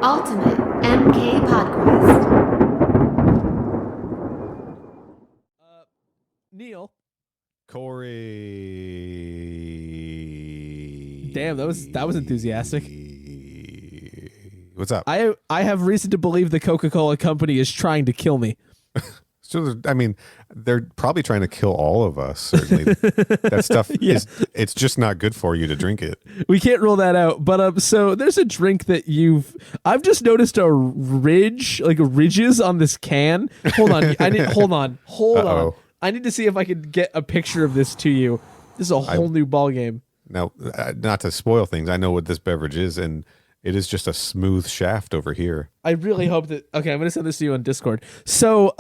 Ultimate MK Podquest. Neil. Corey. Damn, that was enthusiastic. What's up? I have reason to believe the Coca-Cola company is trying to kill me. So, I mean, they're probably trying to kill all of us, certainly. That stuff, it's just not good for you to drink it. We can't rule that out. But so there's a drink that I've just noticed a ridge, like ridges on this can. Hold on. Hold on. I need to see if I can get a picture of this to you. This is a whole new ball game. Now, not to spoil things, I know what this beverage is, and it is just a smooth shaft over here. I really hope that... Okay, I'm going to send this to you on Discord. So,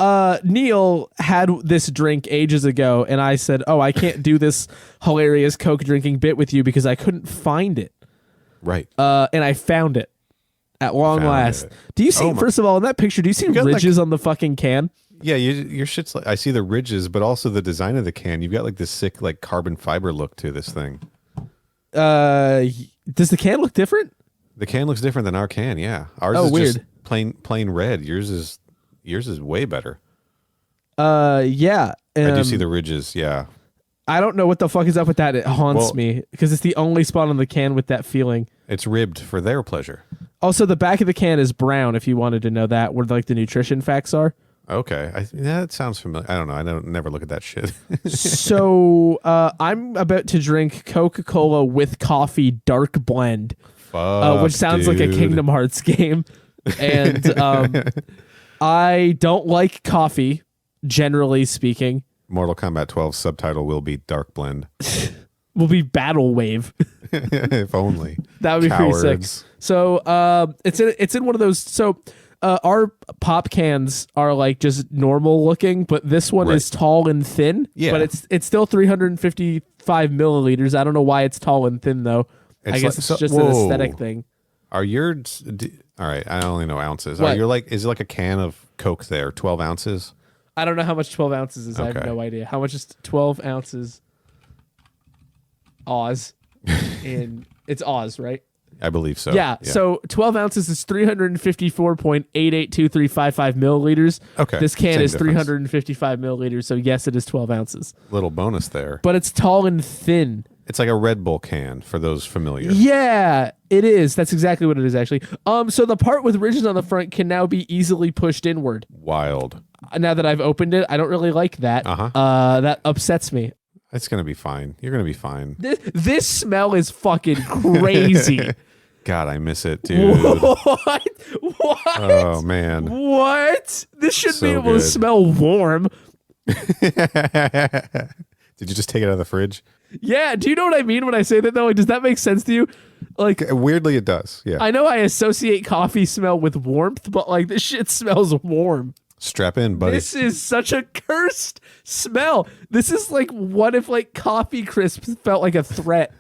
Neil had this drink ages ago, and I said, oh, I can't do this hilarious Coke drinking bit with you because I couldn't find it. Right. And I found it at long last. Do you see, first of all, in that picture, do you see ridges on the fucking can? Yeah, your shit's like... I see the ridges, but also the design of the can. You've got like this sick like carbon fiber look to this thing. Does the can look different? The can looks different than our can, yeah. Ours is weird. Just plain red. Yours is way better. Yeah. I do see the ridges, yeah. I don't know what the fuck is up with that. It haunts me because it's the only spot on the can with that feeling. It's ribbed for their pleasure. Also, the back of the can is brown, if you wanted to know that, where like the nutrition facts are. Okay. That sounds familiar. I don't know. I never look at that shit. So I'm about to drink Coca-Cola with coffee dark blend. Which sounds like a Kingdom Hearts game. And I don't like coffee, generally speaking. Mortal Kombat 12 subtitle will be Dark Blend. Will be Battle Wave. If only. That would be Cowards. pretty sick. So it's in one of those. So our pop cans are like just normal looking, but this one is tall and thin. Yeah. But it's still 355 milliliters. I don't know why it's tall and thin though. I guess it's just an aesthetic thing. Are yours... all right, I only know ounces. What? Is it like a can of Coke there, 12 ounces? I don't know how much 12 ounces is. Okay. I have no idea. How much is 12 ounces? Oz. It's Oz, right? I believe so. Yeah, so 12 ounces is 354.882355 milliliters. Okay. This can same is difference. 355 milliliters, so yes, it is 12 ounces. Little bonus there. But it's tall and thin. It's like a Red Bull can for those familiar. Yeah, it is. That's exactly what it is, actually. So the part with ridges on the front can now be easily pushed inward. Wild. Now that I've opened it, I don't really like that. That upsets me. It's going to be fine. You're going to be fine. This smell is fucking crazy. God, I miss it, dude. What? Oh, man. What? This should So be able good. to smell warm. Did you just take it out of the fridge? Yeah. Do you know what I mean when I say that, though? Like, does that make sense to you? Like, weirdly, it does. Yeah. I know I associate coffee smell with warmth, but like this shit smells warm. Strap in, buddy. This is such a cursed smell. This is like, what if like coffee crisps felt like a threat?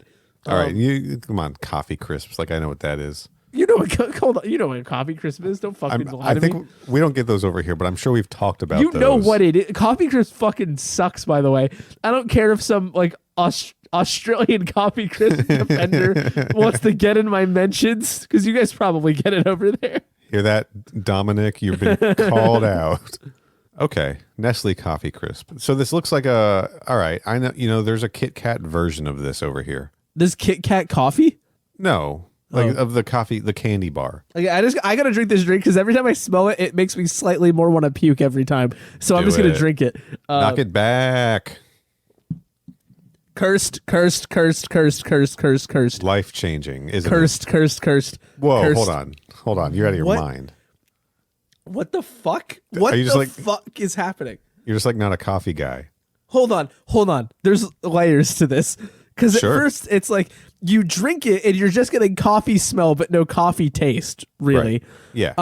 All right, you come on, coffee crisps. Like I know what that is. You know what? You know what a coffee crisp is? Don't fucking lie I to think me. we don't get those over here, but I'm sure we've talked about. You those. know what it is? Coffee crisp fucking sucks. By the way, I don't care if some like Australian coffee crisp defender wants to get in my mentions because you guys probably get it over there. Hear that, Dominic? You've been called out. Okay, Nestle Coffee Crisp. So this looks like a. All right, I know. You know, there's a Kit Kat version of this over here. This Kit Kat coffee? No, like of the coffee, the candy bar. Like, I gotta drink this drink because every time I smell it, it makes me slightly more want to puke every time. So I'm just gonna drink it. Knock it back. Cursed. Life changing, isn't cursed. Whoa, cursed. hold on. You're out of your mind. What the fuck? What the fuck is happening? You're just like not a coffee guy. Hold on. There's layers to this. Because at first it's like you drink it and you're just getting coffee smell, but no coffee taste, really. Right. Yeah.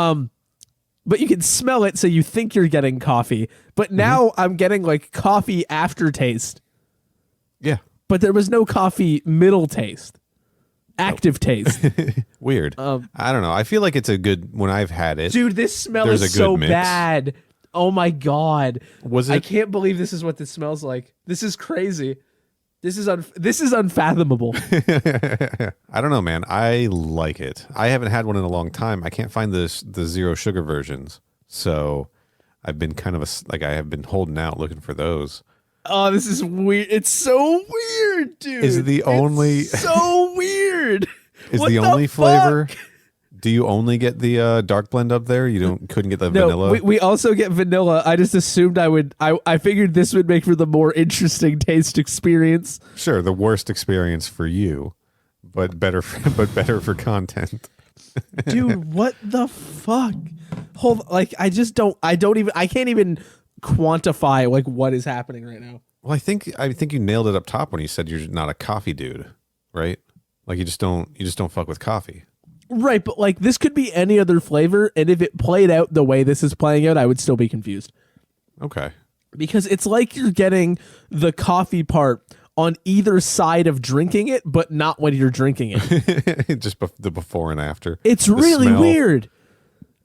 But you can smell it, so you think you're getting coffee. But now I'm getting like coffee aftertaste. Yeah. But there was no coffee middle taste. Active taste. Weird. I don't know. I feel like it's a good when I've had it. Dude, this smell There's is a good so mix. bad. Oh my God. Was it? I can't believe this is what this smells like. This is crazy. This is unfathomable. I don't know, man. I like it. I haven't had one in a long time. I can't find the zero sugar versions, so I've been kind of I have been holding out looking for those. Oh, this is weird. It's so weird, dude. Is the only so weird? Is what the only flavor? Do you only get the dark blend up there? You couldn't get the vanilla? We also get vanilla. I just assumed I figured this would make for the more interesting taste experience. Sure, the worst experience for you, but better for content. Dude, what the fuck? I can't even quantify like what is happening right now. Well, I think you nailed it up top when you said you're not a coffee dude, right? Like you just don't fuck with coffee. Right, but like this could be any other flavor, and if it played out the way this is playing out, I would still be confused. Okay. Because it's like you're getting the coffee part on either side of drinking it, but not when you're drinking it. Just the before and after. It's really smell. Weird.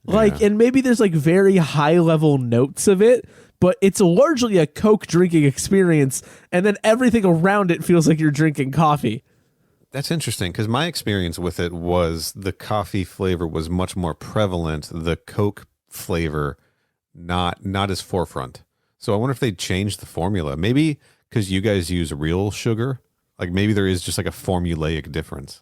Like, Yeah. and maybe there's like very high level notes of it, but it's largely a Coke drinking experience, and then everything around it feels like you're drinking coffee. That's interesting because my experience with it was the coffee flavor was much more prevalent. The Coke flavor, not as forefront. So I wonder if they changed the formula. Maybe because you guys use real sugar, like maybe there is just like a formulaic difference.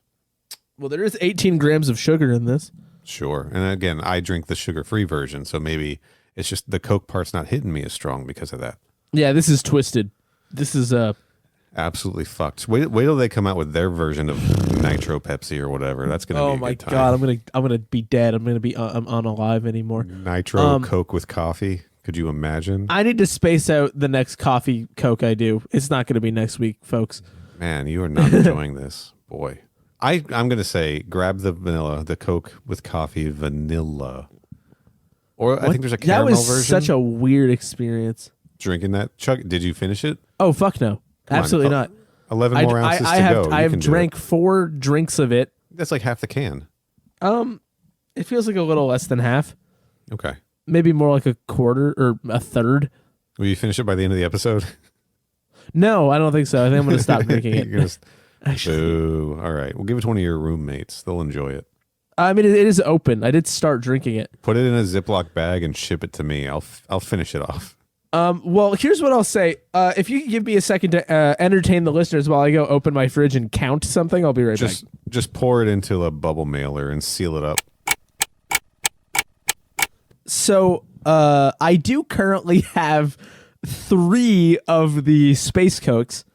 Well, there is 18 grams of sugar in this. Sure. And again, I drink the sugar-free version, so maybe it's just the Coke part's not hitting me as strong because of that. Yeah, this is twisted. This is absolutely fucked. Wait till they come out with their version of Nitro Pepsi or whatever. That's gonna be a good time. God, I'm gonna be dead. I'm gonna be unalive anymore. Nitro Coke with coffee. Could you imagine? I need to space out the next coffee Coke I do. It's not gonna be next week, folks. Man, you are not enjoying this, boy. I'm gonna say grab the vanilla, the Coke with coffee vanilla. Or I think there's a caramel version. That was such a weird experience. Drinking that, Chuck. Did you finish it? Oh fuck no. Absolutely not. 11 more ounces to go. I have drank 4 drinks of it. That's like half the can. It feels like a little less than half. Okay. Maybe more like a quarter or a third. Will you finish it by the end of the episode? No, I don't think so. I think I'm going to stop drinking it. Boo. All right. We'll give it to one of your roommates. They'll enjoy it. I mean, it is open. I did start drinking it. Put it in a Ziploc bag and ship it to me. I'll finish it off. Well, here's what I'll say. If you can give me a second to entertain the listeners while I go open my fridge and count something, I'll be right back. Just pour it into a bubble mailer and seal it up. So, I do currently have 3 of the Space Cokes.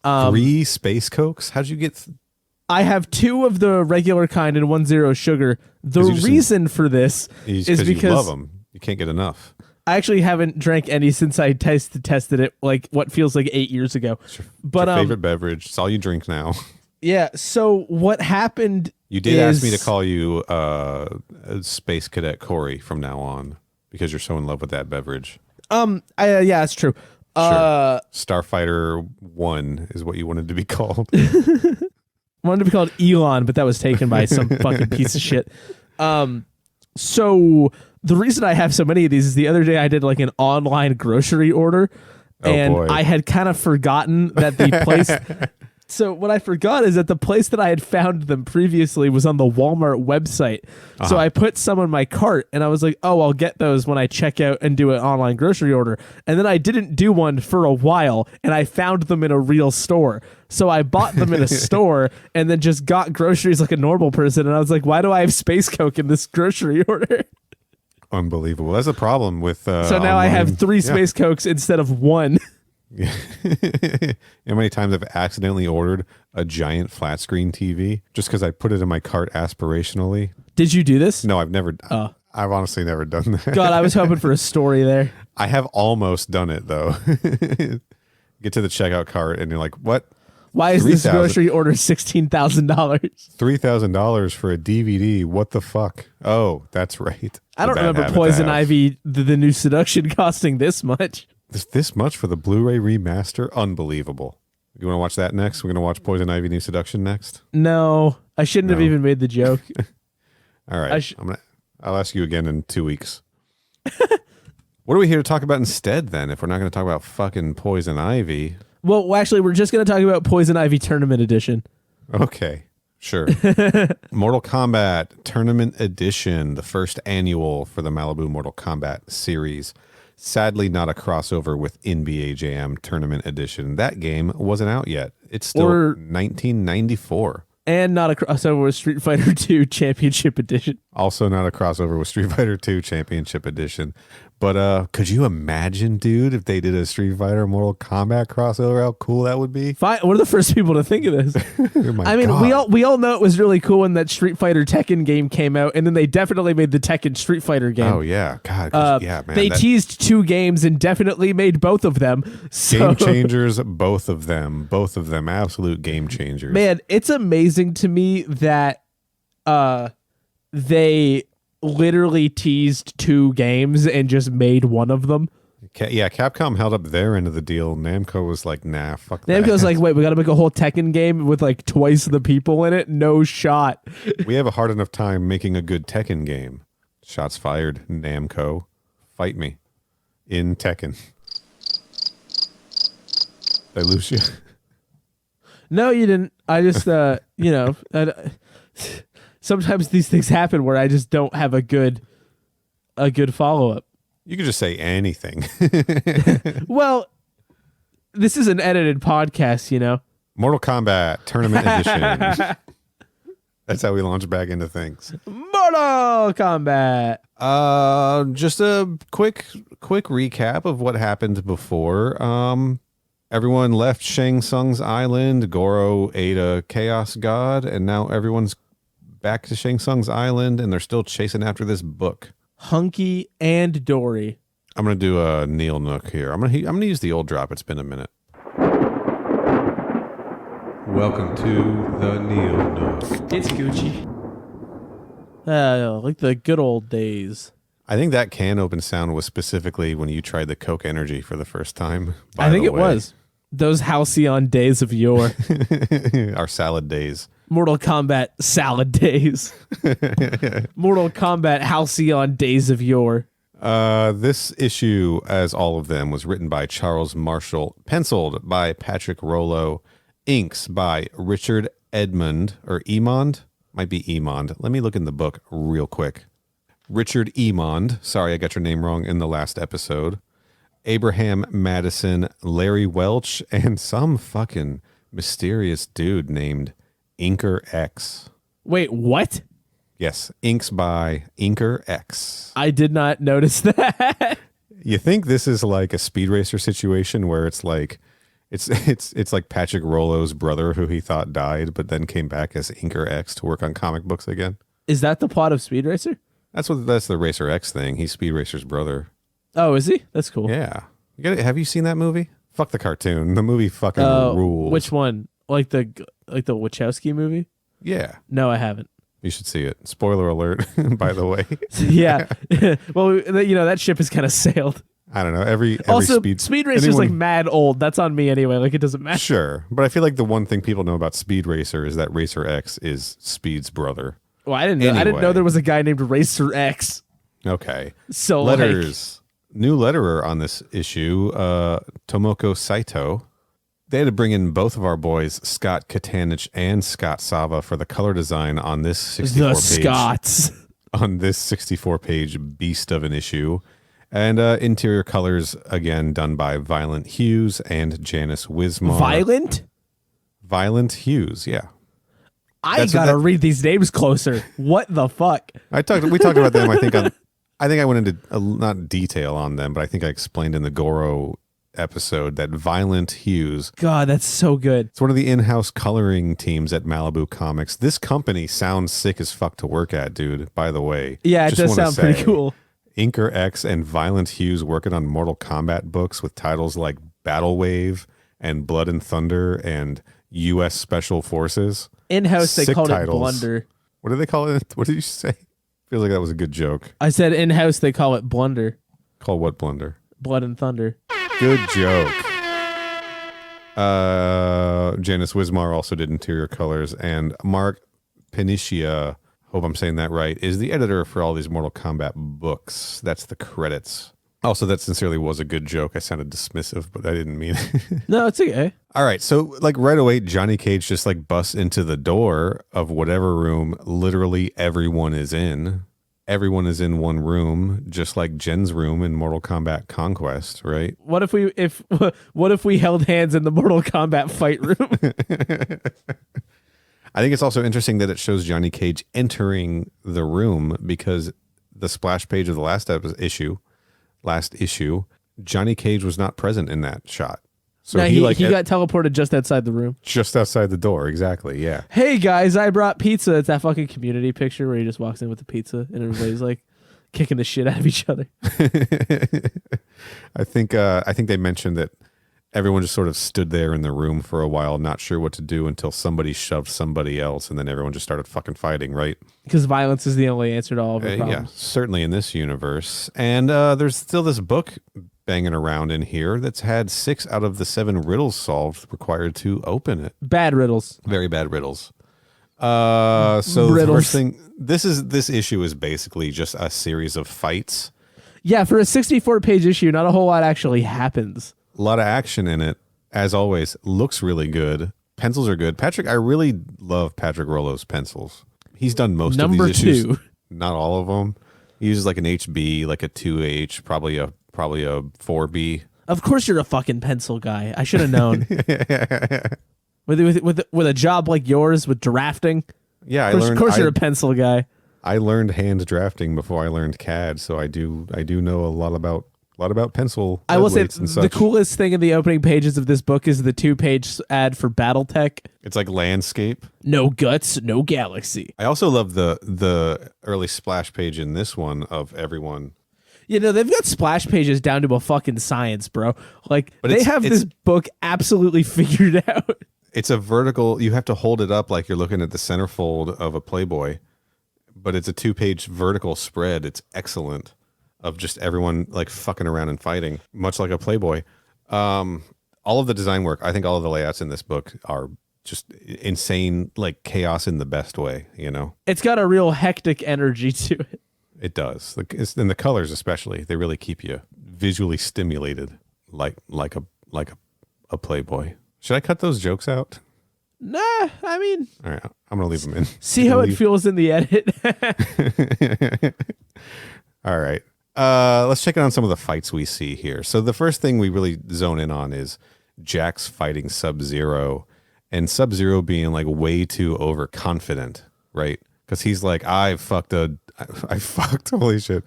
3 Space Cokes? How'd you get... I have 2 of the regular kind and 1 zero sugar. The reason for this is because you love them. You can't get enough. I actually haven't drank any since I tested it like what feels like 8 years ago. It's your But favorite beverage. It's all you drink now. Yeah. So what happened? You did ask me to call you Space Cadet Corey from now on because you're so in love with that beverage. Yeah, it's true. Sure. Starfighter 1 is what you wanted to be called. Wanted to be called Elon, but that was taken by some fucking piece of shit. So the reason I have so many of these is the other day I did like an online grocery order, and I had kind of forgotten that the place. So what I forgot is that the place that I had found them previously was on the Walmart website. So I put some in my cart, and I was like, oh, I'll get those when I check out and do an online grocery order. And then I didn't do one for a while, and I found them in a real store. So I bought them in a store and then just got groceries like a normal person. And I was like, why do I have Space Coke in this grocery order? Unbelievable. That's a problem with So now online. I have 3 Space Cokes instead of 1. Yeah. How many times I've accidentally ordered a giant flat screen TV just because I put it in my cart aspirationally? Did you do this? No, I've never. I've honestly never done that. God, I was hoping for a story there. I have almost done it though. Get to the checkout cart and you're like, "What? Why is this grocery order $16,000? $3,000 for a DVD? What the fuck? Oh, that's right. I don't remember Poison Ivy, the new Seduction, costing this much. This much for the Blu-ray remaster? Unbelievable. You want to watch that next? We're going to watch Poison Ivy New Seduction next? No, I shouldn't have even made the joke. All right. I'll ask you again in 2 weeks. What are we here to talk about instead then if we're not going to talk about fucking Poison Ivy? Well, actually, we're just going to talk about Poison Ivy Tournament Edition. Okay, sure. Mortal Kombat Tournament Edition, the first annual for the Malibu Mortal Kombat series. Sadly, not a crossover with NBA Jam Tournament Edition. That game wasn't out yet. It's still 1994. And not a crossover with Street Fighter 2 Championship Edition. Also not a crossover with Street Fighter 2 Championship Edition. But could you imagine, dude, if they did a Street Fighter Mortal Kombat crossover, how cool that would be? Fine. We're the first people to think of this. I mean, we all know it was really cool when that Street Fighter Tekken game came out, and then they definitely made the Tekken Street Fighter game. Oh, yeah. God, yeah, man. They teased 2 games and definitely made both of them. So. Game changers, both of them. Both of them. Absolute game changers. Man, it's amazing to me that they literally teased 2 games and just made one of them. Yeah, Capcom held up their end of the deal. Namco was like, nah, fuck that. Namco's like, wait, we got to make a whole Tekken game with like twice the people in it? No shot. We have a hard enough time making a good Tekken game. Shots fired, Namco. Fight me. In Tekken. Did I lose you? No, you didn't. I just, sometimes these things happen where I just don't have a good follow-up. You could just say anything. Well, this is an edited podcast, you know. Mortal Kombat Tournament Edition. That's how we launch back into things. Mortal Kombat. Just a quick recap of what happened before. Everyone left Shang Tsung's island. Goro ate a chaos god, and now everyone's back to Shang Tsung's island, and they're still chasing after this book. Hunky and Dory. I'm gonna do a Neil Nook here. I'm gonna use the old drop. It's been a minute. Welcome to the Neil Nook. It's Gucci. Like the good old days. I think that can open sound was specifically when you tried the Coke Energy for the first time. I think it was. Those halcyon days of yore. Our salad days. Mortal Kombat salad days. Mortal Kombat halcyon days of yore. This issue, as all of them, was written by Charles Marshall, penciled by Patrick Rollo, inks by Richard Edmond, or Emond? Might be Emond. Let me look in the book real quick. Richard Emond. Sorry, I got your name wrong in the last episode. Abraham Madison, Larry Welch, and some fucking mysterious dude named Inker X. Wait, what? Yes, inks by Inker X. I did not notice that. You think this is like a Speed Racer situation where it's like it's like Patrick Rollo's brother who he thought died but then came back as Inker X to work on comic books again? Is that the plot of Speed Racer? That's the Racer X thing. He's Speed Racer's brother. Oh, is he? That's cool. Yeah. Have you seen that movie? Fuck the cartoon. The movie fucking rules. Which one? Like the Wachowski movie? Yeah. No, I haven't. You should see it. Spoiler alert, by the way. Yeah. Well, that ship has kind of sailed. I don't know. Every also, Speed Racer's like mad old. That's on me anyway. Like, it doesn't matter. Sure. But I feel like the one thing people know about Speed Racer is that Racer X is Speed's brotoko. Well, I didn't know there was a guy named Racer X. Okay. So letters. New letterer on this issue, Tomoko Saito. They had to bring in both of our boys, Scott Katanich and Scott Sava, for the color design on this 64-page beast of an issue. And interior colors, again, done by Violent Hughes and Janice Wismar. Violent Hughes, yeah. I gotta read these names closer. What the fuck? We talked about them, I think I went into not detail on them, but I think I explained in the Goro episode that Violent Hughes. God, that's so good. It's one of the in-house coloring teams at Malibu Comics. This company sounds sick as fuck to work at, dude, by the way. Yeah, it does sound pretty cool. Inker X and Violent Hughes working on Mortal Kombat books with titles like Battle Wave and Blood and Thunder and U.S. Special Forces. In-house, they called it Blunder. What do they call it? What did you say? Feels like that was a good joke. I said in-house, they call it Blunder. Call what Blunder? Blood and Thunder. Good joke. Janice Wismar also did interior colors, and Mark Panicia, hope I'm saying that right, is the editor for all these Mortal Kombat books. That's the credits. Also, that sincerely was a good joke. I sounded dismissive, but I didn't mean it. No, it's okay. All right. So like right away, Johnny Cage just like busts into the door of whatever room literally everyone is in. Everyone is in one room, just like Jen's room in Mortal Kombat Conquest, right? What if we held hands in the Mortal Kombat fight room? I think it's also interesting that it shows Johnny Cage entering the room because the splash page of the last issue, Johnny Cage was not present in that shot. So no, he got teleported just outside the room. Just outside the door, exactly, yeah. Hey guys, I brought pizza. It's that fucking Community picture where he just walks in with the pizza and everybody's like kicking the shit out of each other. I think they mentioned that everyone just sort of stood there in the room for a while, not sure what to do until somebody shoved somebody else, and then everyone just started fucking fighting, right? Because violence is the only answer to all of our problems. Yeah, certainly in this universe. And there's still this book banging around in here that's had 6 out of the 7 riddles solved required to open it. Bad riddles. Very bad riddles. So the first thing, this issue is basically just a series of fights. Yeah, for a 64-page issue, not a whole lot actually happens. A lot of action in it, as always. Looks really good. Pencils are good. I really love Patrick Rollo's pencils. He's done most of these issues. Number 2. Not all of them. He uses like an HB, like a 2H, probably a 4B. Of course you're a fucking pencil guy. I should have known. with a job like yours with drafting. Yeah, of course you're a pencil guy. I learned hand drafting before I learned CAD, so I do know a lot about pencil. I will say the coolest thing in the opening pages of this book is the 2-page ad for BattleTech. It's like landscape. No guts, no galaxy. I also love the early splash page in this one of everyone. You know, they've got splash pages down to a fucking science, bro. Like, they have this book absolutely figured out. It's a vertical, you have to hold it up like you're looking at the centerfold of a Playboy, but it's a 2-page vertical spread. It's excellent. Of just everyone like fucking around and fighting, much like a Playboy. All of the design work, I think all of the layouts in this book are just insane, like chaos in the best way, you know? It's got a real hectic energy to it. It does. And the colors especially, they really keep you visually stimulated like a Playboy. Should I cut those jokes out? Nah, I mean... All right, I'm going to leave them in. See how it feels in the edit. All right. Let's check out on some of the fights we see here. So the first thing we really zone in on is Jax fighting Sub-Zero, and Sub-Zero being like way too overconfident, right? Because he's like, I fucked, holy shit.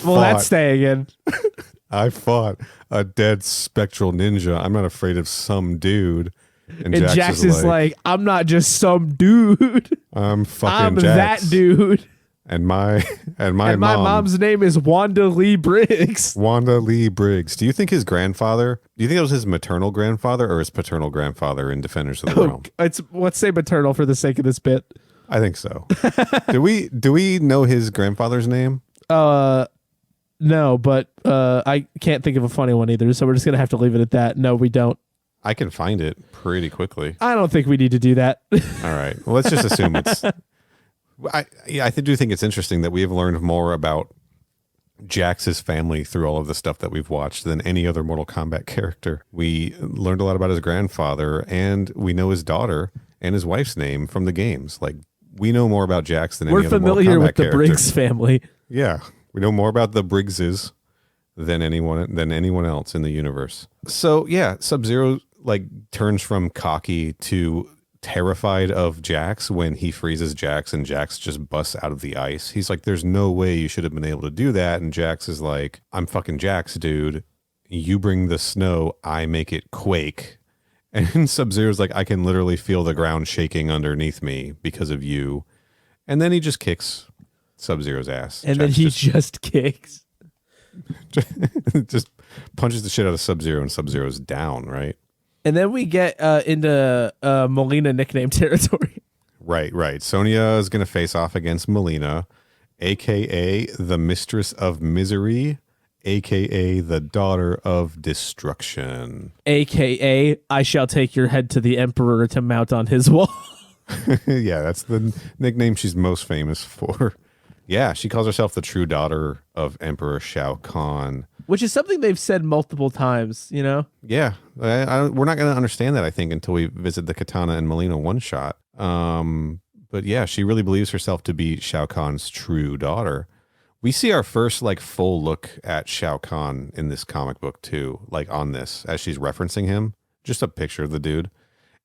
Well, that's staying in. I fought a dead spectral ninja. I'm not afraid of some dude. And Jax is like, I'm not just some dude. I'm Jax. That dude. And my mom's name is Wanda Lee Briggs. Wanda Lee Briggs. Do you think his grandfather? Do you think it was his maternal grandfather or his paternal grandfather in Defenders of the Realm? Let's say maternal for the sake of this bit. I think so. Do we know his grandfather's name? No, but I can't think of a funny one either. So we're just gonna have to leave it at that. No, we don't. I can find it pretty quickly. I don't think we need to do that. All right. Well, let's just assume it's... I do think it's interesting that we have learned more about Jax's family through all of the stuff that we've watched than any other Mortal Kombat character. We learned a lot about his grandfather, and we know his daughter and his wife's name from the games. Like, we know more about Jax than any other Mortal Kombat character. We're familiar with the Briggs family. Yeah. We know more about the Briggses than anyone else in the universe. So, yeah, Sub-Zero like turns from cocky to terrified of Jax when he freezes Jax and Jax just busts out of the ice. He's like, there's no way you should have been able to do that. And Jax is like, I'm fucking Jax, dude. You bring the snow, I make it quake. And Sub-Zero's like, I can literally feel the ground shaking underneath me because of you. And then he just kicks Sub-Zero's ass. And Jax then he just kicks. Just punches the shit out of Sub-Zero, and Sub-Zero's down, right? And then we get into Melina nickname territory. Right. Sonya is going to face off against Melina, a.k.a. the Mistress of Misery, a.k.a. the Daughter of Destruction. A.k.a. I shall take your head to the Emperor to mount on his wall. Yeah, that's the nickname she's most famous for. Yeah, she calls herself the true daughter of Emperor Shao Kahn. Which is something they've said multiple times, you know? Yeah, we're not going to understand that, I think, until we visit the Katana and Melina one-shot. But yeah, she really believes herself to be Shao Kahn's true daughter. We see our first like full look at Shao Kahn in this comic book too, like on this, as she's referencing him. Just a picture of the dude.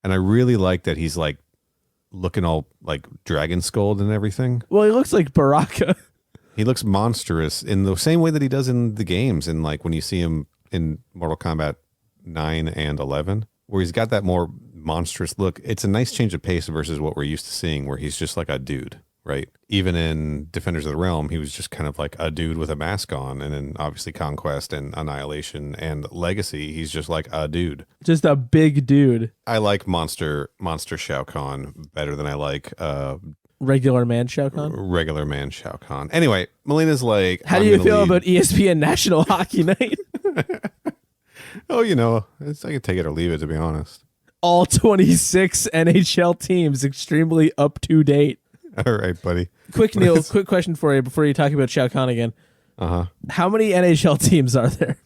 And I really like that he's like looking all like dragon skulled and everything. Well, he looks like Baraka. He looks monstrous in the same way that he does in the games. And like when you see him in Mortal Kombat 9 and 11, where he's got that more monstrous look. It's a nice change of pace versus what we're used to seeing, where he's just like a dude, right? Even in Defenders of the Realm, he was just kind of like a dude with a mask on. And then obviously Conquest and Annihilation and Legacy, he's just like a dude. Just a big dude. I like Monster Shao Kahn better than I like regular man Shao Kahn. Regular man Shao Kahn. Anyway, Melina's like, how do you feel about ESPN National Hockey Night? Oh, you know, I can take it or leave it, to be honest. All 26 NHL teams extremely up to date. All right, buddy. Quick, Neil, quick question for you before you talk about Shao Kahn again. How many NHL teams are there?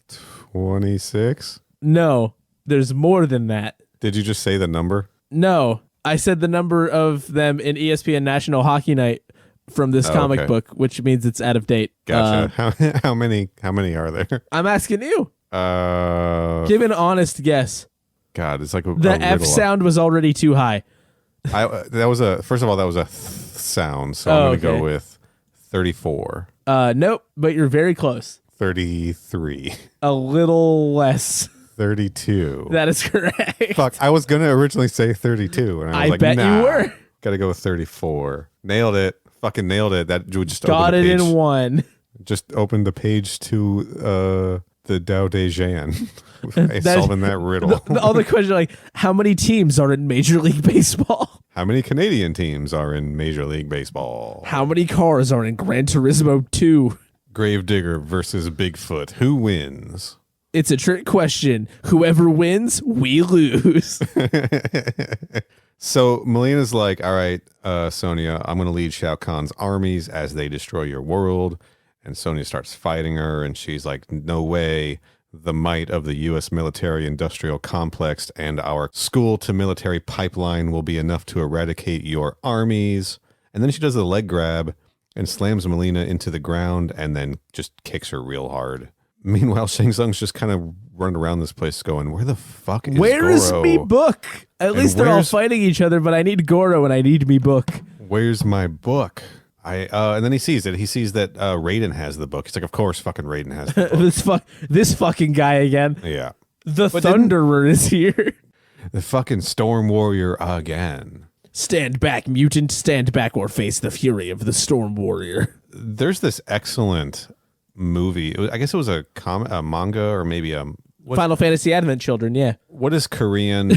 26? No, there's more than that. Did you just say the number? No, I said the number of them in ESPN National Hockey Night from this comic book, which means it's out of date. Gotcha. How many are there? I'm asking you. Give an honest guess. God, it's like the F sound was already too high. First of all, that was a sound, so I'm going to go with 34. Nope, but you're very close. 33. A little less. 32. That is correct. Fuck, I was going to originally say 32, and I was like, bet nah, you were. Got to go with 34. Nailed it. Fucking nailed it. That would just got it in one. Just opened the page to the Dao De Jan. Solving that riddle. All the questions are like, how many teams are in Major League Baseball? How many Canadian teams are in Major League Baseball? How many cars are in Gran Turismo 2? Gravedigger versus Bigfoot. Who wins? It's a trick question. Whoever wins, we lose. So Melina's like, all right, Sonya, I'm going to lead Shao Kahn's armies as they destroy your world. And Sonya starts fighting her, and she's like, no way. The might of the U.S. military-industrial complex and our school-to-military pipeline will be enough to eradicate your armies. And then she does the leg grab and slams Melina into the ground and then just kicks her real hard. Meanwhile, Shang Tsung's just kind of running around this place going, where the fuck is Where Goro? is me book? At least they're all fighting each other, but I need Goro and I need me book. Where's my book? And then he sees it. He sees that Raiden has the book. He's like, of course, fucking Raiden has the book. this fucking guy again. Yeah. The Thunderer is here. The fucking Storm Warrior again. Stand back, mutant. Stand back or face the fury of the Storm Warrior. There's this excellent movie. I guess it was a manga or maybe Final Fantasy Advent Children, yeah. What is Korean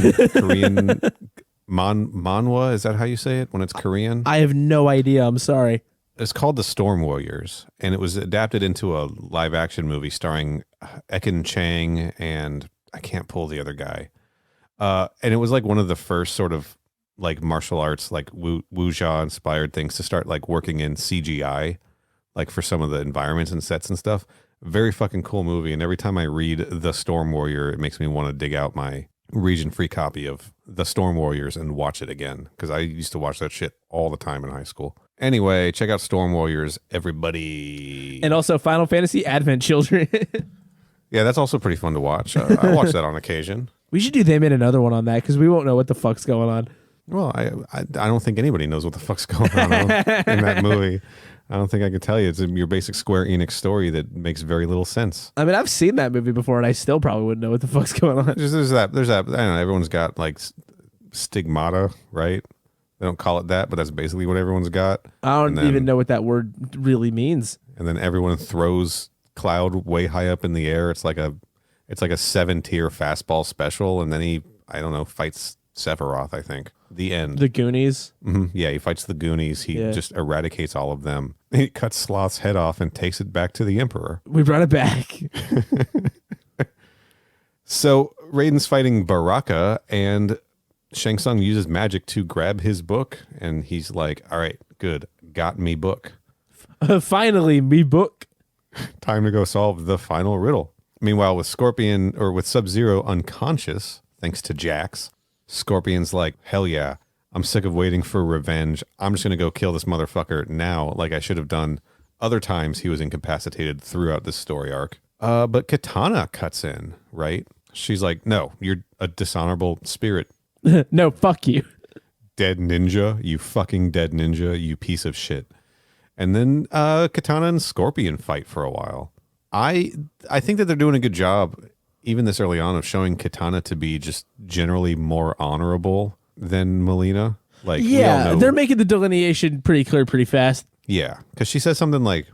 manhwa? Is that how you say it when it's Korean? I have no idea. I'm sorry. It's called The Storm Warriors, and it was adapted into a live-action movie starring Ekin Chang and I can't pull the other guy. And it was like one of the first sort of like martial arts, like wuxia inspired things to start like working in CGI, like for some of the environments and sets and stuff. Very fucking cool movie. And every time I read The Storm Warrior, it makes me want to dig out my region-free copy of The Storm Warriors and watch it again, because I used to watch that shit all the time in high school. Anyway, check out Storm Warriors, everybody. And also Final Fantasy Advent Children. Yeah, that's also pretty fun to watch. I watch that on occasion. We should do them in another one on that, because we won't know what the fuck's going on. Well, I don't think anybody knows what the fuck's going on in that movie. I don't think I could tell you. It's your basic Square Enix story that makes very little sense. I mean, I've seen that movie before, and I still probably wouldn't know what the fuck's going on. There's that. I don't know. Everyone's got like stigmata, right? They don't call it that, but that's basically what everyone's got. I don't even know what that word really means. And then everyone throws Cloud way high up in the air. It's like a 7-tier fastball special, and then he, I don't know, fights Sephiroth, I think. The end. The Goonies? Mm-hmm. Yeah, he fights the Goonies. He just eradicates all of them. He cuts Sloth's head off and takes it back to the Emperor. We brought it back. So Raiden's fighting Baraka, and Shang Tsung uses magic to grab his book, and he's like, all right, good. Got me book. Finally, me book. Time to go solve the final riddle. Meanwhile, with Sub-Zero unconscious, thanks to Jax, Scorpion's like, hell yeah, I'm sick of waiting for revenge. I'm just going to go kill this motherfucker now, like I should have done other times he was incapacitated throughout this story arc. But Katana cuts in, right? She's like, no, you're a dishonorable spirit. No, fuck you. Dead ninja, you fucking dead ninja, you piece of shit. And then Katana and Scorpion fight for a while. I think that they're doing a good job, even this early on, of showing Katana to be just generally more honorable than Melina. Like, yeah, they're making the delineation pretty clear pretty fast. Yeah, because she says something like,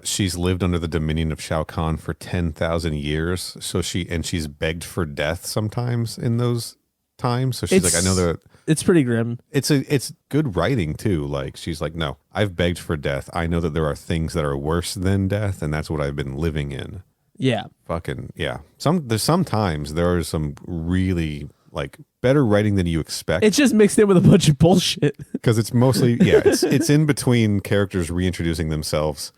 she's lived under the dominion of Shao Kahn for 10,000 years. So she's begged for death sometimes in those times. So she's like, I know that it's pretty grim. It's good writing too. Like, she's like, no, I've begged for death. I know that there are things that are worse than death, and that's what I've been living in. Yeah. Fucking yeah. Sometimes there are some really like better writing than you expect. It's just mixed in with a bunch of bullshit. Because it's mostly it's in between characters reintroducing themselves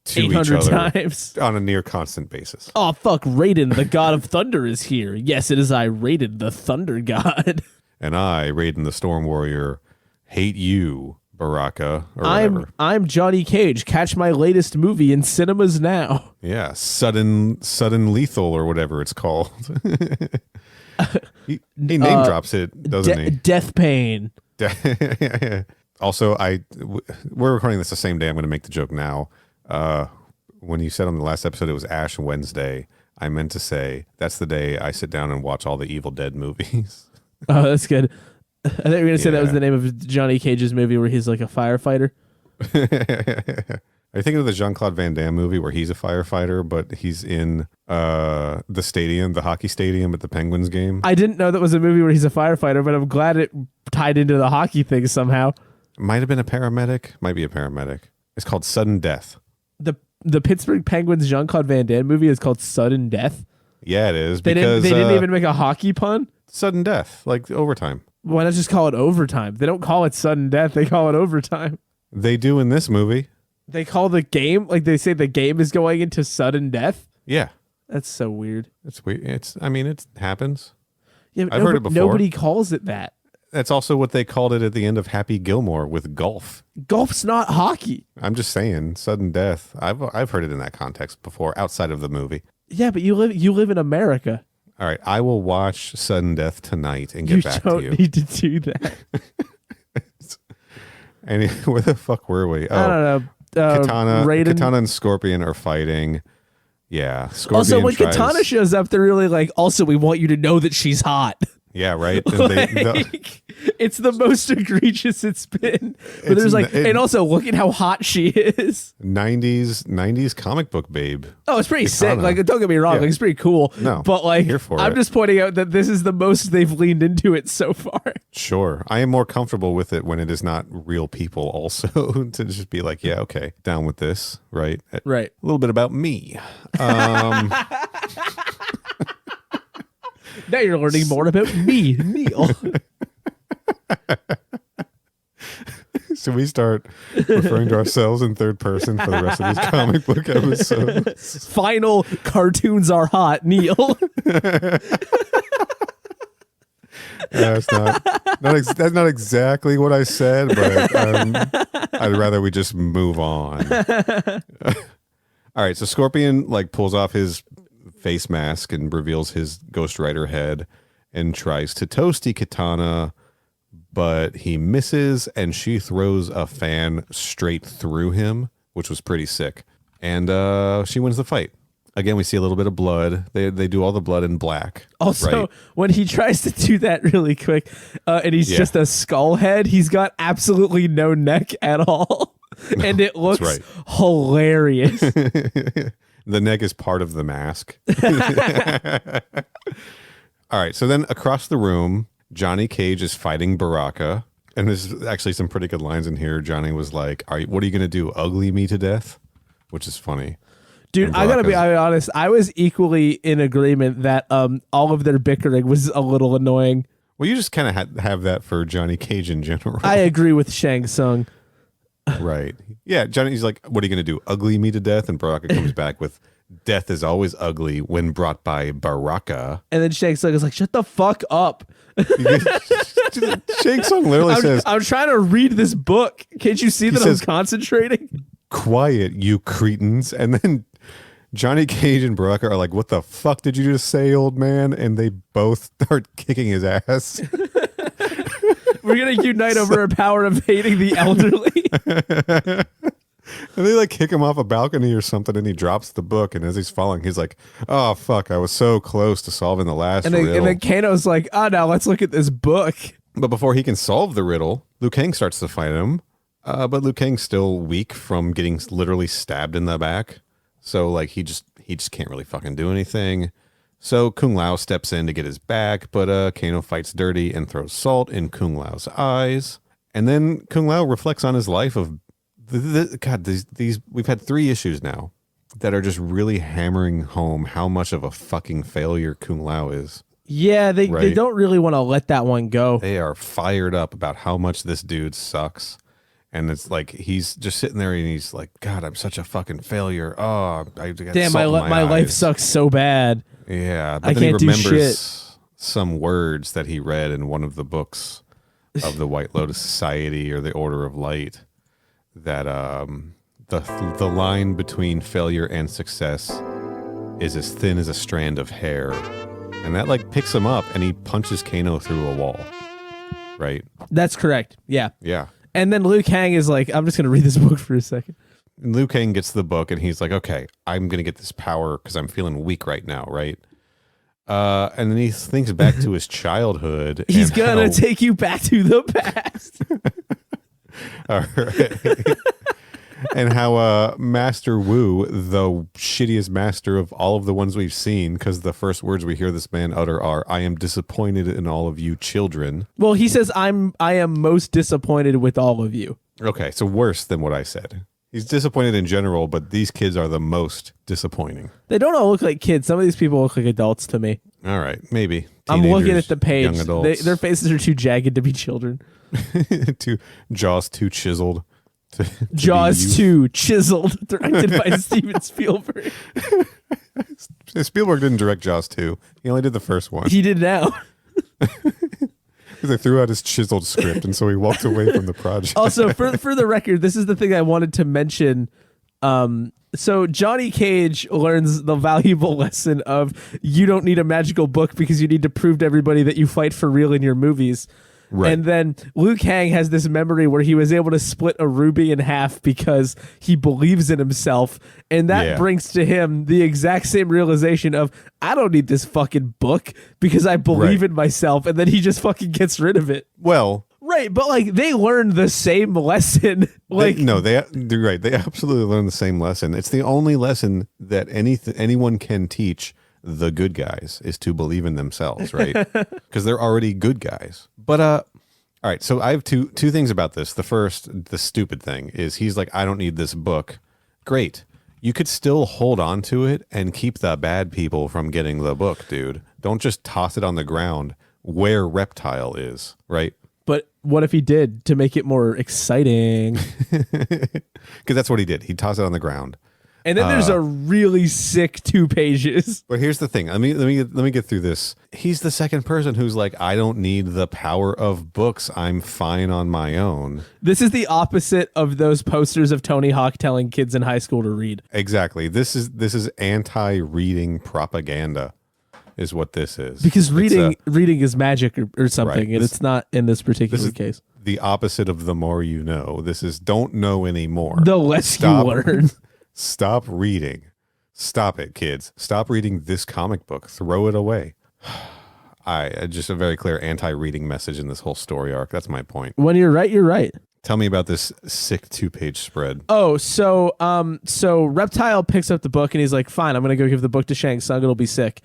to each other times on a near constant basis. Oh fuck, Raiden, the god of thunder is here. Yes, it is I, Raiden, the thunder god. And I, Raiden the Storm Warrior, hate you, Baraka, or whatever. I'm Johnny Cage. Catch my latest movie in cinemas now. Yeah, sudden lethal or whatever it's called. he name drops it, doesn't he? Death Pain. Also, we're recording this the same day. I'm going to make the joke now. When you said on the last episode it was Ash Wednesday, I meant to say that's the day I sit down and watch all the Evil Dead movies. Oh, that's good. I thought you were going to say that was the name of Johnny Cage's movie where he's like a firefighter. Are you thinking of the Jean-Claude Van Damme movie where he's a firefighter, but he's in the stadium, the hockey stadium at the Penguins game? I didn't know that was a movie where he's a firefighter, but I'm glad it tied into the hockey thing somehow. Might have been a paramedic. Might be a paramedic. It's called Sudden Death. The Pittsburgh Penguins Jean-Claude Van Damme movie is called Sudden Death. Yeah, it is. They didn't even make a hockey pun? Sudden death, like overtime. Why not just call it overtime? They don't call it sudden death. They call it overtime. They do in this movie. They call the game, like they say the game is going into sudden death? Yeah. That's so weird. It's weird. It happens. Yeah, but I've heard it before. Nobody calls it that. That's also what they called it at the end of Happy Gilmore with golf. Golf's not hockey. I'm just saying, sudden death. I've heard it in that context before, outside of the movie. Yeah, but you live in America. All right, I will watch Sudden Death tonight and get back to you. You don't need to do that. And where the fuck were we? I don't know. Katana and Scorpion are fighting. Yeah. Scorpion also, when Katana shows up, they're really like, also, we want you to know that she's hot. Yeah, right. It's the most egregious it's been. But there's and also look at how hot she is. 90s comic book babe. Oh, it's pretty sick. Like, don't get me wrong, like, it's pretty cool. No, but like, I'm just pointing out that this is the most they've leaned into it so far. Sure, I am more comfortable with it when it is not real people. Also, to just be like, yeah, okay, down with this, right? Right. A little bit about me. Now you're learning more about me, Neil. So we start referring to ourselves in third person for the rest of these comic book episodes. Final cartoons are hot, Neil. That's not exactly what I said, but I'd rather we just move on. All right, so Scorpion like pulls off his face mask and reveals his Ghost Rider head and tries to toasty Katana, but he misses and she throws a fan straight through him, which was pretty sick. And she wins the fight. Again, we see a little bit of blood. They do all the blood in black. Also, right? When he tries to do that really quick, and he's just a skull head, he's got absolutely no neck at all. And it looks hilarious. The neck is part of the mask. All right. So then across the room, Johnny Cage is fighting Baraka. And there's actually some pretty good lines in here. Johnny was like, what are you going to do? Ugly me to death? Which is funny. Dude, I gotta be honest. I was equally in agreement that all of their bickering was a little annoying. Well, you just kind of have that for Johnny Cage in general. I agree with Shang Tsung. Right. Yeah, Johnny's like, what are you going to do? Ugly me to death? And Baraka comes back with, death is always ugly when brought by Baraka. And then Shang Tsung is like, shut the fuck up. Shang Tsung literally says, I'm trying to read this book. Can't you see that I'm concentrating? Quiet, you cretins. And then Johnny Cage and Baraka are like, what the fuck did you just say, old man? And they both start kicking his ass. We're going to unite over a power of hating the elderly. And they like kick him off a balcony or something, and he drops the book. And as he's falling, he's like, "Oh fuck! I was so close to solving the last riddle." And then Kano's like, "Oh, now let's look at this book." But before he can solve the riddle, Liu Kang starts to fight him. But Liu Kang's still weak from getting literally stabbed in the back. So like he just can't really fucking do anything. So Kung Lao steps in to get his back, but Kano fights dirty and throws salt in Kung Lao's eyes. And then Kung Lao reflects on his life of God, these we've had 3 issues now that are just really hammering home how much of a fucking failure Kung Lao is. Yeah, they don't really want to let that one go. They are fired up about how much this dude sucks. And it's like he's just sitting there and he's like, God, I'm such a fucking failure. Oh, I got damn, salt in my life sucks so bad. Yeah, but I then can't he do remembers shit. some words that he read in one of the books of the White Lotus Society or the Order of Light. That the line between failure and success is as thin as a strand of hair, and that like picks him up, and he punches Kano through a wall. Right. That's correct. Yeah. Yeah. And then Liu Kang is like, I'm just gonna read this book for a second. And Liu Kang gets the book, and he's like, okay, I'm gonna get this power because I'm feeling weak right now, right? And then he thinks back to his childhood. He's gonna take you back to the past. All right. And how Master Wu, the shittiest master of all of the ones we've seen, because the first words we hear this man utter are, I am disappointed in all of you children. Well, he says, I am most disappointed with all of you. Okay, so worse than what I said. He's disappointed in general, but these kids are the most disappointing. They don't all look like kids. Some of these people look like adults to me. All right, maybe. I'm looking at the page. Young adults. Their faces are too jagged to be children. Jaws too chiseled. Jaws 2 chiseled, directed by Steven Spielberg. Spielberg didn't direct Jaws 2. He only did the first one. He did now. Because they threw out his chiseled script, and so he walked away from the project. Also, for the record, this is the thing I wanted to mention. So Johnny Cage learns the valuable lesson of you don't need a magical book because you need to prove to everybody that you fight for real in your movies. Right. And then Liu Kang has this memory where he was able to split a ruby in half because he believes in himself. And that brings to him the exact same realization of, I don't need this fucking book because I believe in myself. And then he just fucking gets rid of it. Well, right. But like they learned the same lesson. Like they're right. They absolutely learned the same lesson. It's the only lesson that anyone can teach the good guys is to believe in themselves, right? Because they're already good guys. But all right, so I have two things about this. The first, the stupid thing is he's like, I don't need this book. Great. You could still hold on to it and keep the bad people from getting the book, dude. Don't just toss it on the ground where Reptile is, right? But what if he did to make it more exciting? Because that's what he did. He tossed it on the ground. And then there's a really sick 2 pages. But here's the thing. Let me get through this. He's the second person who's like, I don't need the power of books. I'm fine on my own. This is the opposite of those posters of Tony Hawk telling kids in high school to read. Exactly. This is anti-reading propaganda is what this is. Because reading is magic or something, right. And it's not in this particular case. The opposite of the more you know. This is don't know anymore. The less you learn. Stop reading. Stop it, kids. Stop reading this comic book. Throw it away. Just a very clear anti-reading message in this whole story arc. That's my point. When you're right, you're right. Tell me about this sick 2-page spread. Oh, so Reptile picks up the book and he's like, fine, I'm going to go give the book to Shang Tsung. It'll be sick.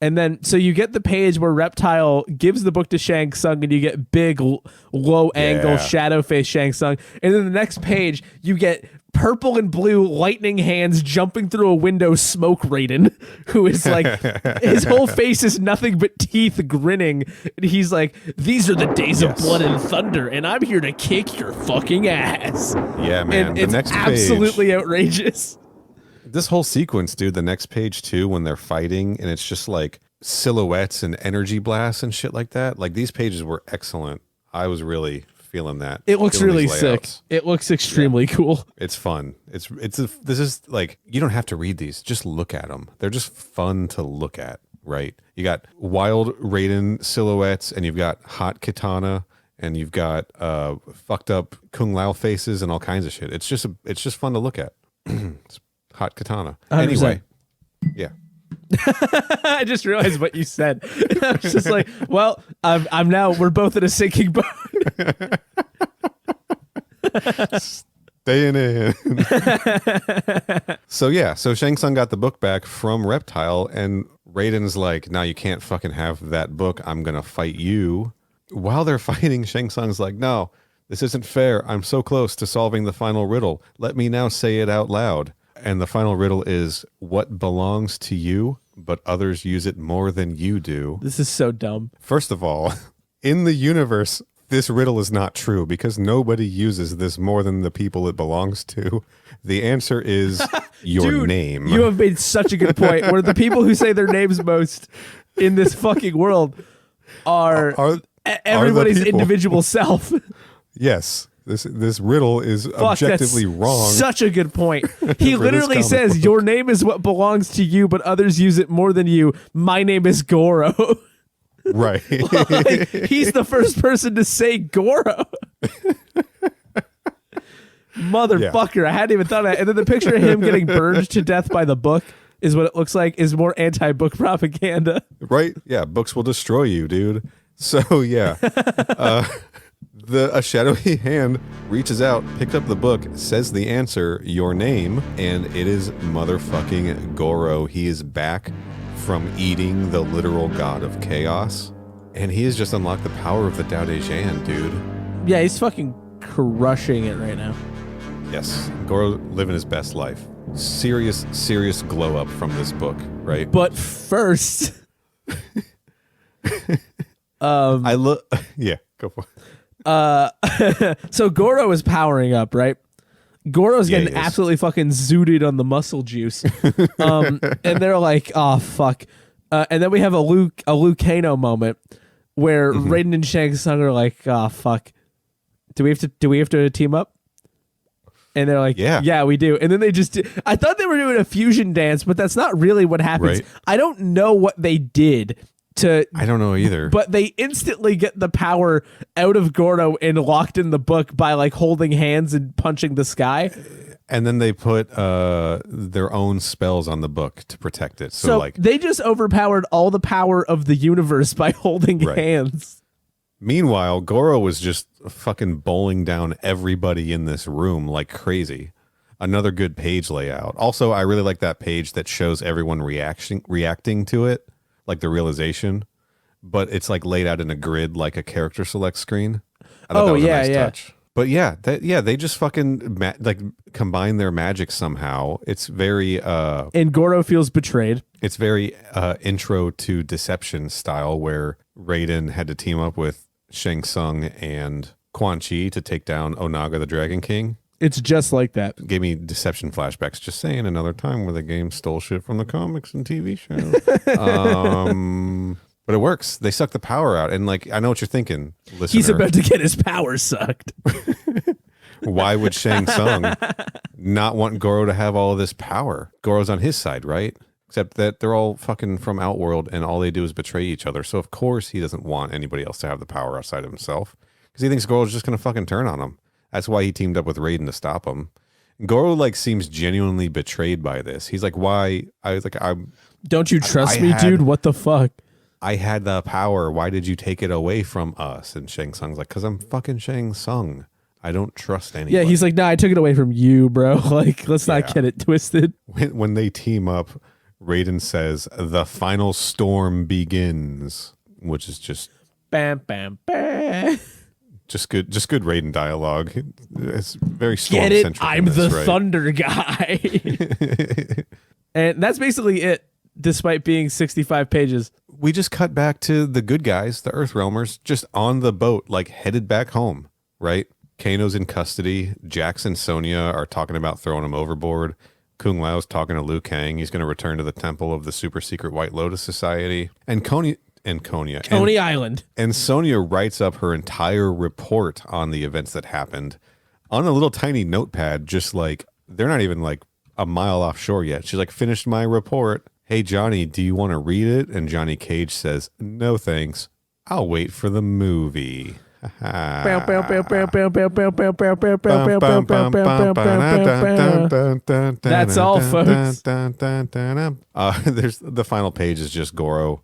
And then, so you get the page where Reptile gives the book to Shang Tsung, and you get big, low-angle, shadow-face Shang Tsung. And then the next page, you get purple and blue lightning hands jumping through a window smoke Raiden, who is like, his whole face is nothing but teeth grinning. And he's like, these are the days of blood and thunder, and I'm here to kick your fucking ass. Yeah, man. And the it's next absolutely page, outrageous. this whole sequence, dude, the next page too, when they're fighting and it's just like silhouettes and energy blasts and shit like that. Like these pages were excellent. I was really feeling that. It looks really sick. It looks extremely cool. It's fun. This is like, you don't have to read these. Just look at them. They're just fun to look at, right? You got wild Raiden silhouettes, and you've got hot katana, and you've got fucked up Kung Lao faces and all kinds of shit. It's just fun to look at. It's hot katana. 100%. Anyway, yeah. I just realized what you said. I was just like, well, I'm now, we're both in a sinking boat. Staying in. So Shang Tsung got the book back from Reptile, and Raiden's like, now you can't fucking have that book. I'm going to fight you. While they're fighting, Shang Tsung's like, no, this isn't fair. I'm so close to solving the final riddle. Let me now say it out loud. And the final riddle is, what belongs to you, but others use it more than you do? This is so dumb. First of all, in the universe, this riddle is not true because nobody uses this more than the people it belongs to. The answer is your Dude, name. You have made such a good point. Where the people who say their names most in this fucking world are everybody's individual self. Yes. This riddle is objectively wrong. Such a good point. He literally says, your name is what belongs to you, but others use it more than you. My name is Goro. Right. Like, he's the first person to say Goro. Motherfucker. I hadn't even thought of that. And then the picture of him getting burned to death by the book is what it looks like, is more anti-book propaganda. Right? Yeah, books will destroy you, dude. So, yeah. A shadowy hand reaches out, picks up the book, says the answer, your name, and it is motherfucking Goro. He is back from eating the literal god of chaos, and he has just unlocked the power of the Tao Te Ching, dude. Yeah, he's fucking crushing it right now. Yes, Goro living his best life. Serious glow up from this book, right? But first, yeah, go for it. So Goro is powering up, right? Goro's getting absolutely fucking zooted on the muscle juice. And they're like, oh fuck. And then we have a Liu Kano moment where Raiden and Shang Tsung are like, oh fuck. Do we have to team up? And they're like, yeah, we do. And then they just I thought they were doing a fusion dance, but that's not really what happens. Right. I don't know what they did. I don't know either. But they instantly get the power out of Goro and locked in the book by like holding hands and punching the sky. And then they put their own spells on the book to protect it. So like they just overpowered all the power of the universe by holding hands. Meanwhile, Goro was just fucking bowling down everybody in this room like crazy. Another good page layout. Also, I really like that page that shows everyone reacting to it. Like the realization, but it's like laid out in a grid like a character select screen. I thought that was a nice touch. But they just fucking combine their magic somehow. It's very and Goro feels betrayed. It's very intro to Deception style, where Raiden had to team up with Shang Tsung and Quan Chi to take down Onaga the Dragon King. It's just like that. Gave me Deception flashbacks. Just saying, another time where the game stole shit from the comics and TV shows. But it works. They suck the power out. And like, I know what you're thinking, listener. He's about to get his power sucked. Why would Shang Tsung not want Goro to have all of this power? Goro's on his side, right? Except that they're all fucking from Outworld and all they do is betray each other. So of course he doesn't want anybody else to have the power outside of himself. Because he thinks Goro's just going to fucking turn on him. That's why he teamed up with Raiden to stop him. Goro like seems genuinely betrayed by this. He's like, why? I was like, don't you trust me, dude? What the fuck? I had the power. Why did you take it away from us? And Shang Tsung's like, because I'm fucking Shang Tsung. I don't trust anybody. Yeah, he's like, nah, I took it away from you, bro. Like, let's not get it twisted. When they team up, Raiden says, "The final storm begins," which is just bam, bam, bam. Just good Raiden dialogue. It's very storm Get centric. it? I'm the thunder guy. And that's basically it, despite being 65 pages. We just cut back to the good guys, the Earthrealmers, just on the boat, like headed back home, right? Kano's in custody. Jax and Sonya are talking about throwing him overboard. Kung Lao's talking to Liu Kang. He's going to return to the temple of the super secret White Lotus Society. And Coney Island. And Sonya writes up her entire report on the events that happened on a little tiny notepad, just like they're not even like a mile offshore yet. She's like, finished my report. Hey, Johnny, do you want to read it? And Johnny Cage says, no, thanks. I'll wait for the movie. That's all, folks. There's the final page is just Goro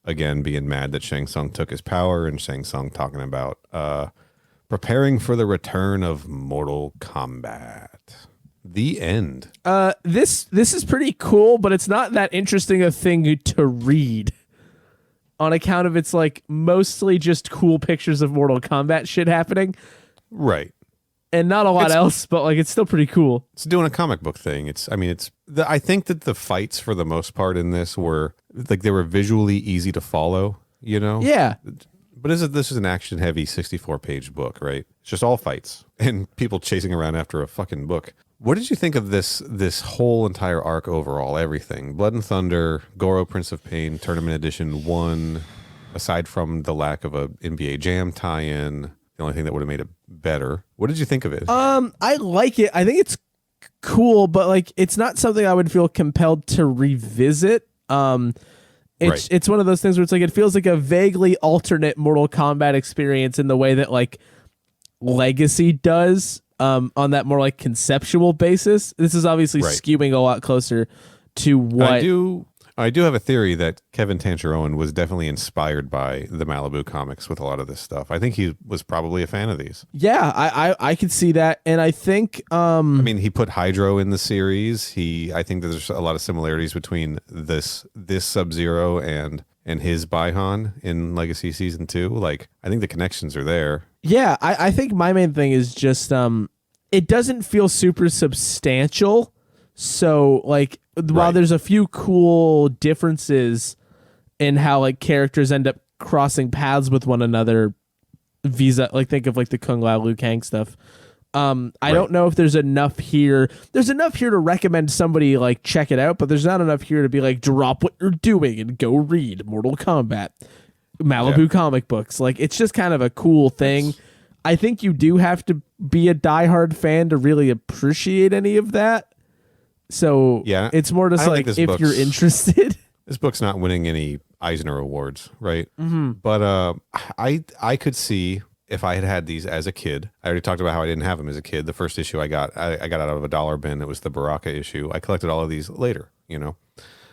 again being mad that Shang Tsung took his power, and Shang Tsung talking about preparing for the return of Mortal Kombat. The end. This is pretty cool, but it's not that interesting a thing to read on account of it's like mostly just cool pictures of Mortal Kombat shit happening. Right. And not a lot else, but like it's still pretty cool. It's doing a comic book thing. I think that the fights for the most part in this were like they were visually easy to follow, you know? Yeah. But this is an action heavy 64-page book, right? It's just all fights and people chasing around after a fucking book. What did you think of this whole entire arc overall? Everything. Blood and Thunder, Goro Prince of Pain, Tournament Edition 1, aside from the lack of a NBA Jam tie-in, the only thing that would have made it better. What did you think of it? I like it. I think it's cool, but like it's not something I would feel compelled to revisit. It's one of those things where it's like it feels like a vaguely alternate Mortal Kombat experience in the way that like Legacy does. On that more like conceptual basis. This is obviously skewing a lot closer to what I do have a theory that Kevin Tancherowen was definitely inspired by the Malibu comics with a lot of this stuff. I think he was probably a fan of these. Yeah, I could see that, and I think I mean, he put Hydro in the series. I think there's a lot of similarities between this Sub-Zero and his Baihan in Legacy Season 2. Like, I think the connections are there. Yeah, I think my main thing is just it doesn't feel super substantial. So like while there's a few cool differences in how like characters end up crossing paths with one another, like think of like the Kung Lao Liu Kang stuff. I don't know if there's enough here. There's enough here to recommend somebody like check it out, but there's not enough here to be like drop what you're doing and go read Mortal Kombat. Malibu comic books. Like it's just kind of a cool thing. I think you do have to be a diehard fan to really appreciate any of that. So yeah, it's more just like if you're interested. This book's not winning any Eisner Awards, right? Mm-hmm. But I could see if I had had these as a kid. I already talked about how I didn't have them as a kid. The first issue I got out of a $1 bin. It was the Baraka issue. I collected all of these later, you know?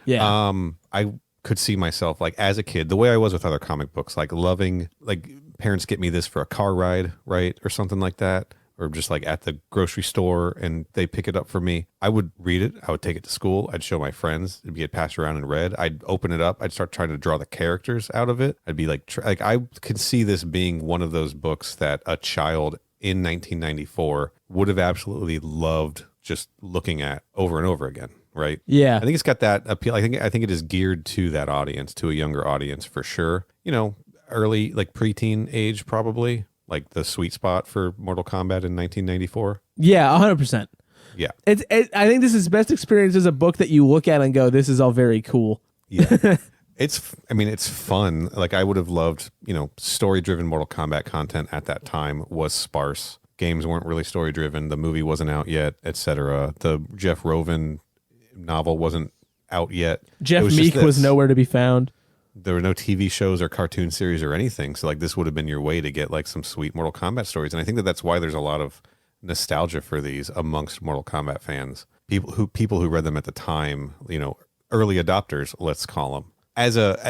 Yeah. I could see myself like as a kid, the way I was with other comic books, like loving, like parents get me this for a car ride, right? Or something like that. Or just like at the grocery store and they pick it up for me. I would read it. I would take it to school. I'd show my friends. It'd get passed around and read. I'd open it up. I'd start trying to draw the characters out of it. I'd be like I could see this being one of those books that a child in 1994 would have absolutely loved just looking at over and over again. Right. Yeah. I think it's got that appeal. I think it is geared to that audience, to a younger audience for sure. You know, early, like preteen age, probably like the sweet spot for Mortal Kombat in 1994. Yeah, 100%. Yeah. I think this is best experience as a book that you look at and go, this is all very cool. Yeah. It's fun. Like I would have loved, you know, story driven Mortal Kombat content at that time was sparse. Games weren't really story driven. The movie wasn't out yet, etc. The Jeff Roven novel wasn't out yet. Jeff Meek was nowhere to be found. There were no TV shows or cartoon series or anything. So like this would have been your way to get like some sweet Mortal Kombat stories. And I think that's why there's a lot of nostalgia for these amongst Mortal Kombat fans. People who read them at the time, you know, early adopters, let's call them.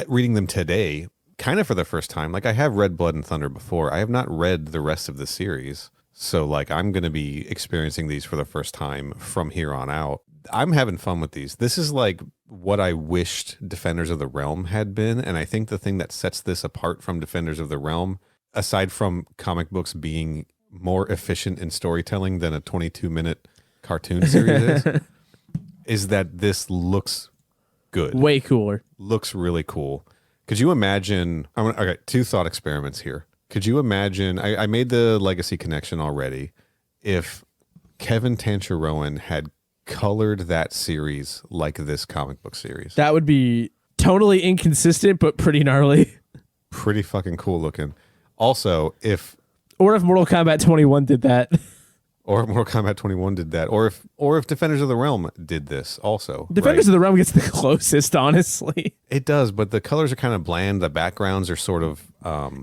Reading them today, kind of for the first time, like I have read Blood and Thunder before. I have not read the rest of the series. So like I'm going to be experiencing these for the first time from here on out. I'm having fun with these. This is like what I wished Defenders of the Realm had been, and I think the thing that sets this apart from Defenders of the Realm, aside from comic books being more efficient in storytelling than a 22-minute cartoon series is that this looks good. Way cooler. Looks really cool. Could you imagine... Okay, 2 thought experiments here. Could you imagine... I made the legacy connection already. If Kevin Tancharoen had colored that series like this comic book series. That would be totally inconsistent, but pretty gnarly. Pretty fucking cool looking. Also, if Mortal Kombat 21 did that. Or if Mortal Kombat 21 did that. Or if Defenders of the Realm did this also. Defenders of the Realm gets the closest, honestly. It does, but the colors are kind of bland. The backgrounds are sort of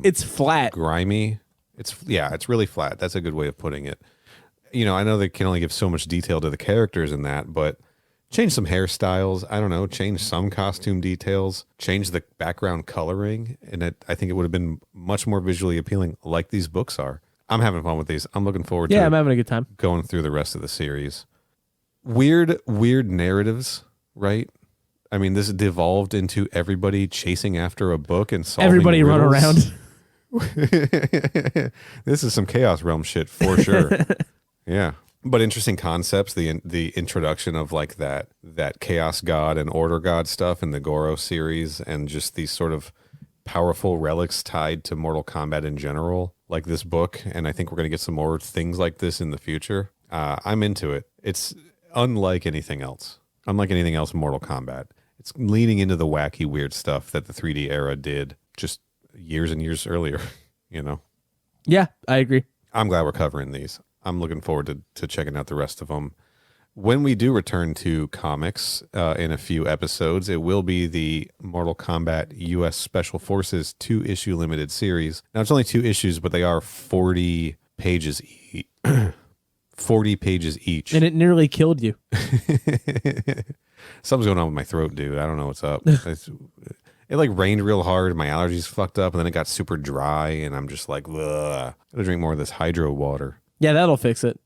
it's flat. Grimy. It's really flat. That's a good way of putting it. You know, I know they can only give so much detail to the characters in that, but change some hairstyles. I don't know, change some costume details, change the background coloring, and I think it would have been much more visually appealing, like these books are. I'm having fun with these. I'm looking forward to I'm having a good time going through the rest of the series. Weird narratives, right? I mean, this devolved into everybody chasing after a book and solving everybody riddles. Run around. This is some Chaos Realm shit for sure. Yeah. But interesting concepts, the introduction of like that Chaos God and Order God stuff in the Goro series, and just these sort of powerful relics tied to Mortal Kombat in general, like this book. And I think we're going to get some more things like this in the future. I'm into it. It's unlike anything else. Unlike anything else in Mortal Kombat. It's leaning into the wacky, weird stuff that the 3D era did just years and years earlier, you know? Yeah, I agree. I'm glad we're covering these. I'm looking forward to checking out the rest of them. When we do return to comics in a few episodes, it will be the Mortal Kombat U.S. Special Forces 2-issue limited series. Now, it's only 2 issues, but they are 40 pages each. 40 pages each. And it nearly killed you. Something's going on with my throat, dude. I don't know what's up. It like rained real hard. My allergies fucked up, and then it got super dry, and I'm just like, ugh. I gotta drink more of this hydro water. Yeah, that'll fix it.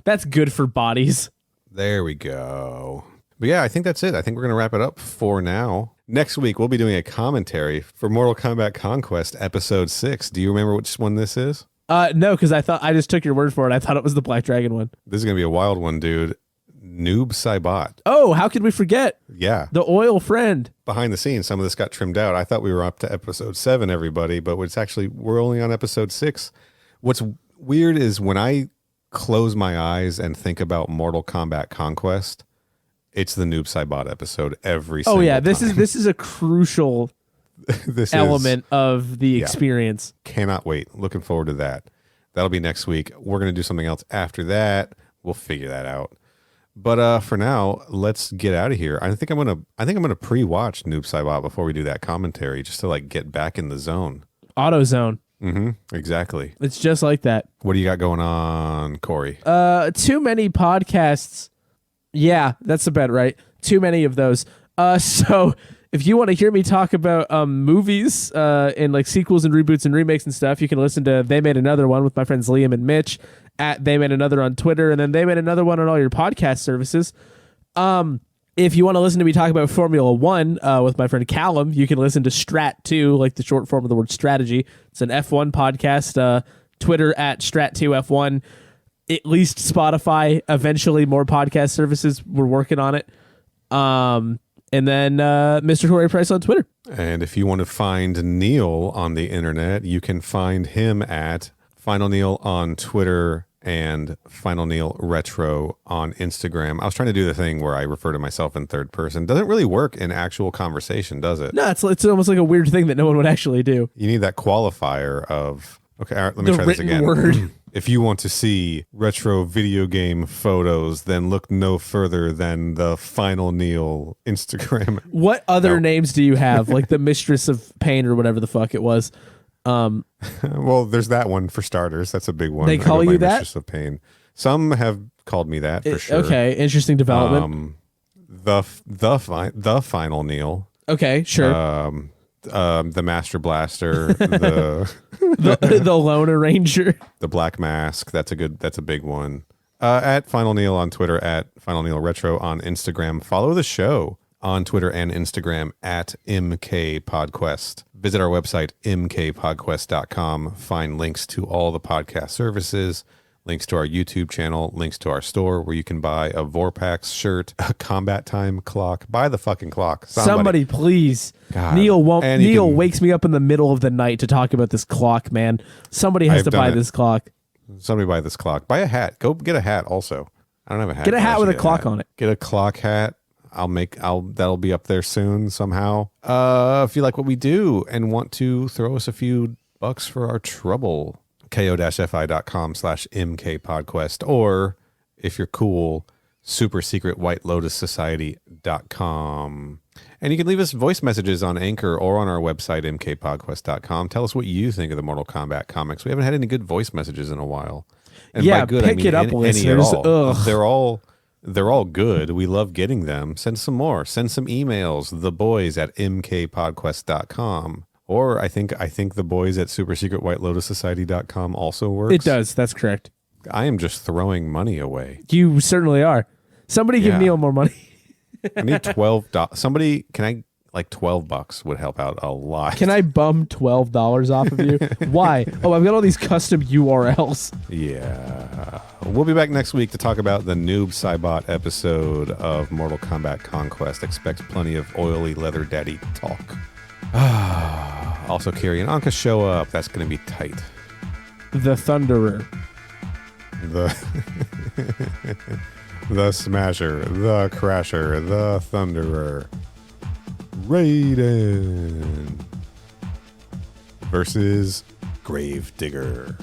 That's good for bodies. There we go. But yeah, I think that's it. I think we're going to wrap it up for now. Next week, we'll be doing a commentary for Mortal Kombat Conquest Episode 6. Do you remember which one this is? No, because I just took your word for it. I thought it was the Black Dragon one. This is going to be a wild one, dude. NOOB SAIBOT. Oh, how could we forget? Yeah. The oil friend. Behind the scenes, some of this got trimmed out. I thought we were up to Episode 7, everybody, but we're only on Episode 6. What's weird is when I close my eyes and think about Mortal Kombat Conquest, it's the NOOB SAIBOT episode every single time. This is a crucial element of the experience. Cannot wait. Looking forward to that. That'll be next week. We're going to do something else after that. We'll figure that out. But for now, let's get out of here. I think I'm gonna pre-watch NOOB SAIBOT before we do that commentary, just to like get back in the zone. AutoZone. Mm-hmm. Exactly. It's just like that. What do you got going on, Corey? Too many podcasts. Yeah, that's about right. Too many of those. So if you want to hear me talk about movies and like sequels and reboots and remakes and stuff, you can listen to They Made Another One with my friends Liam and Mitch at They Made Another on Twitter, and then They Made Another One on all your podcast services. If you want to listen to me talk about Formula One with my friend Callum, you can listen to Strat 2, like the short form of the word strategy. It's an F1 podcast. Twitter at Strat2F1. At least Spotify. Eventually, more podcast services. We're working on it. And then Mr. Corey Price on Twitter. And if you want to find Neil on the internet, you can find him at Final Neil on Twitter and Final Neil Retro on Instagram. I was trying to do the thing where I refer to myself in third person. Doesn't really work in actual conversation, does it? No, it's almost like a weird thing that no one would actually do. You need that qualifier of, okay, all right, let me try this again. Word. If you want to see retro video game photos, then look no further than the Final Neil Instagram. What other names do you have? Like the Mistress of Pain or whatever the fuck it was. Well, there's that one for starters. That's a big one. They call you that? Mistress of Pain. Some have called me that for sure. Okay, interesting development. The Final Neil. Okay, sure. The Master Blaster. the Lone Ranger. The Black Mask. That's a big one. At Final Neil on Twitter, at Final Neil Retro on Instagram. Follow the show on Twitter and Instagram at MK Podquest. Visit our website, mkpodquest.com. Find links to all the podcast services, links to our YouTube channel, links to our store where you can buy a Vorpax shirt, a Combat Time clock. Buy the fucking clock. Somebody please. God. Neil wakes me up in the middle of the night to talk about this clock, man. Somebody has to buy this clock. Somebody buy this clock. Buy a hat. Go get a hat also. I don't have a hat. Get a hat with a clock on it. Get a clock hat. That'll be up there soon somehow. If you like what we do and want to throw us a few bucks for our trouble, ko-fi.com/mkpodquest, or if you're cool, super secret white lotus society.com. And you can leave us voice messages on Anchor or on our website, mkpodquest.com. Tell us what you think of the Mortal Kombat comics. We haven't had any good voice messages in a while. And yeah, by good, pick it up, listeners. They're all good. We love getting them. Send some more. Send some emails. theboys@mkpodquest.com. Or I think the boys at supersecretwhitelotussociety.com also works. It does. That's correct. I am just throwing money away. You certainly are. Somebody give Neil more money. I need $12. Somebody, can I, like $12 would help out a lot. Can I bum $12 off of you? Why? Oh, I've got all these custom URLs. Yeah. We'll be back next week to talk about the NOOB SAIBOT episode of Mortal Kombat Conquest. Expect plenty of oily leather daddy talk. Also, Carrie and Anka show up. That's going to be tight. The Thunderer. The Smasher, the Crasher, the Thunderer. Raiden versus Gravedigger.